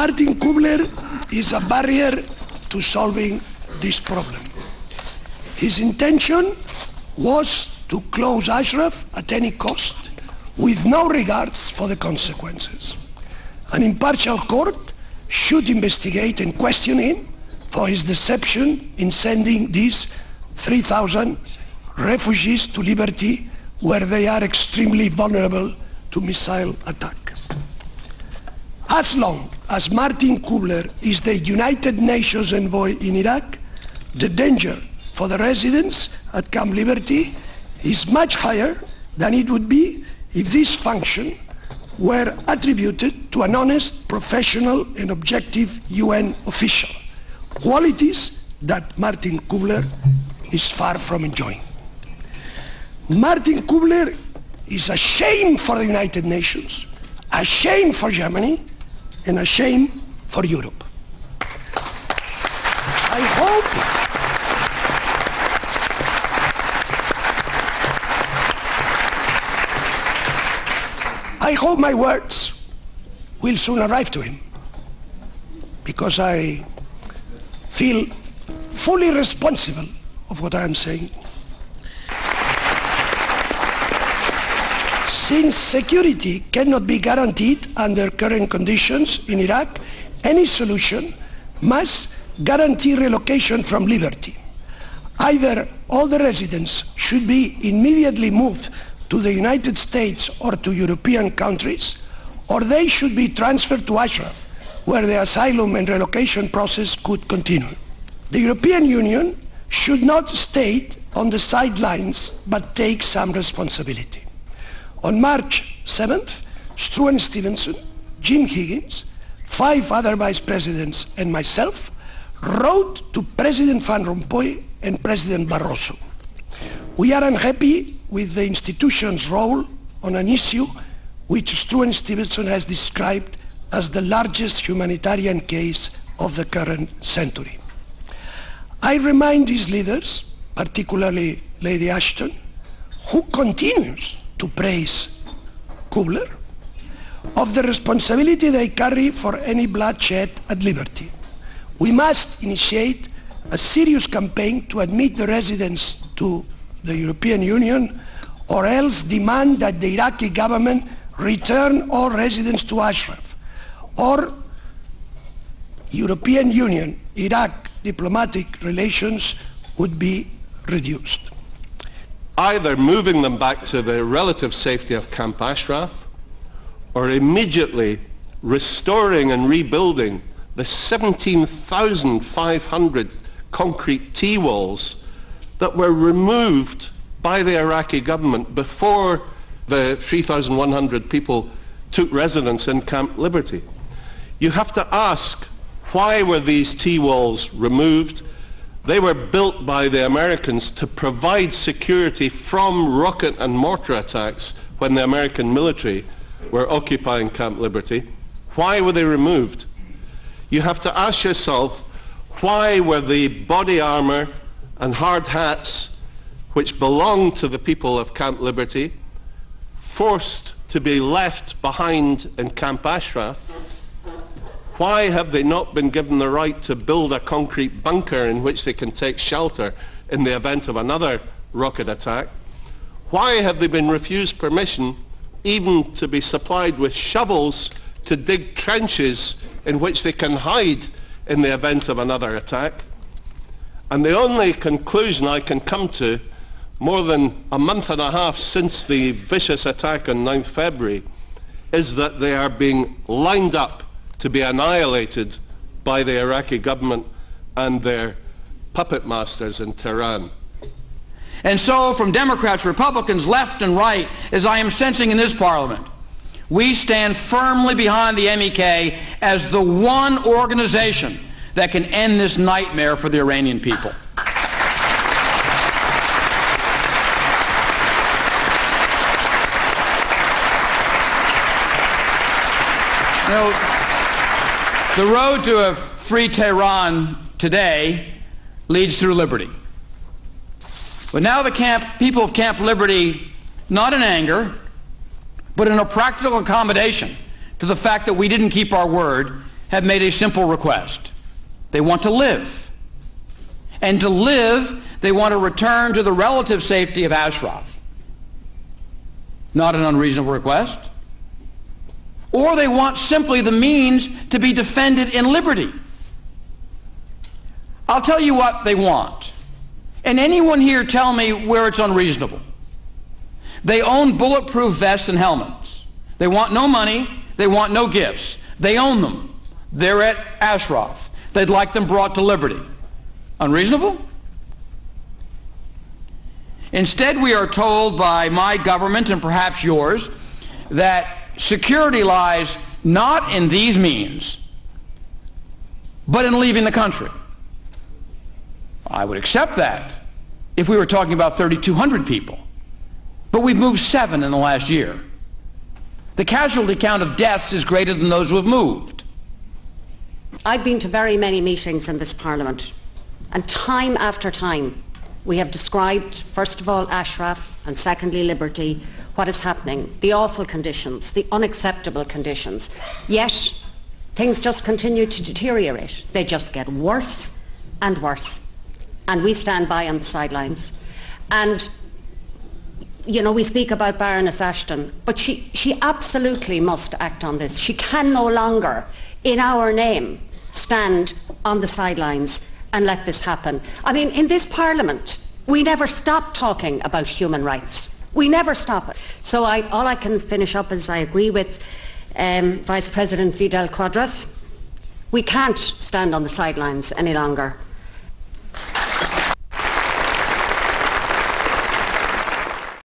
Martin Kubler is a barrier to solving this problem. His intention was to close Ashraf at any cost, with no regards for the consequences. An impartial court should investigate and question him for his deception in sending these 3,000 refugees to liberty, where they are extremely vulnerable to missile attack. As long as Martin Kubler is the United Nations envoy in Iraq, the danger for the residents at Camp Liberty is much higher than it would be if this function were attributed to an honest, professional and objective UN official, qualities that Martin Kubler is far from enjoying. Martin Kubler is a shame for the United Nations, a shame for Germany, and a shame for Europe. I hope my words will soon arrive to him, because I feel fully responsible of what I am saying. Since security cannot be guaranteed under current conditions in Iraq, any solution must guarantee relocation from liberty. Either all the residents should be immediately moved to the United States or to European countries, or they should be transferred to Ashraf, where the asylum and relocation process could continue. The European Union should not stay on the sidelines, but take some responsibility. On March 7th, Struan Stevenson, Jim Higgins, 5 other vice presidents and myself wrote to President Van Rompuy and President Barroso. We are unhappy with the institution's role on an issue which Struan Stevenson has described as the largest humanitarian case of the current century. I remind these leaders, particularly Lady Ashton, who continues to praise Kubler, of the responsibility they carry for any bloodshed at liberty. We must initiate a serious campaign to admit the residents to the European Union, or else demand that the Iraqi government return all residents to Ashraf, or European Union-Iraq diplomatic relations would be reduced. Either moving them back to the relative safety of Camp Ashraf, or immediately restoring and rebuilding the 17,500 concrete T-walls that were removed by the Iraqi government before the 3,100 people took residence in Camp Liberty. You have to ask, why were these T-walls removed? They were built by the Americans to provide security from rocket and mortar attacks when the American military were occupying Camp Liberty. Why were they removed? You have to ask yourself, why were the body armour and hard hats which belonged to the people of Camp Liberty forced to be left behind in Camp Ashraf? Why have they not been given the right to build a concrete bunker in which they can take shelter in the event of another rocket attack? Why have they been refused permission even to be supplied with shovels to dig trenches in which they can hide in the event of another attack? And the only conclusion I can come to, more than a month and a half since the vicious attack on 9th February, is that they are being lined up to be annihilated by the Iraqi government and their puppet masters in Tehran. And so, from Democrats, Republicans, left and right, as I am sensing in this Parliament, we stand firmly behind the MEK as the one organization that can end this nightmare for the Iranian people. You know, the road to a free Tehran today leads through liberty. But now the people of Camp Liberty, not in anger, but in a practical accommodation to the fact that we didn't keep our word, have made a simple request. They want to live. And to live, they want to return to the relative safety of Ashraf. Not an unreasonable request. Or they want simply the means to be defended in liberty. I'll tell you what they want. And anyone here tell me where it's unreasonable. They own bulletproof vests and helmets. They want no money. They want no gifts. They own them. They're at Ashraf. They'd like them brought to liberty. Unreasonable? Instead, we are told by my government and perhaps yours that security lies not in these means, but in leaving the country. I would accept that if we were talking about 3,200 people. But we've moved 7 in the last year. The casualty count of deaths is greater than those who have moved. I've been to very many meetings in this Parliament, and time after time we have described, first of all, Ashraf, and secondly, liberty, what is happening, the awful conditions, the unacceptable conditions. Yet, things just continue to deteriorate. They just get worse and worse. And we stand by on the sidelines. And, you know, we speak about Baroness Ashton, but she absolutely must act on this. She can no longer, in our name, stand on the sidelines and let this happen. I mean, in this Parliament, we never stop talking about human rights. We never stop it. So all I can finish up is I agree with Vice President Vidal Quadras. We can't stand on the sidelines any longer.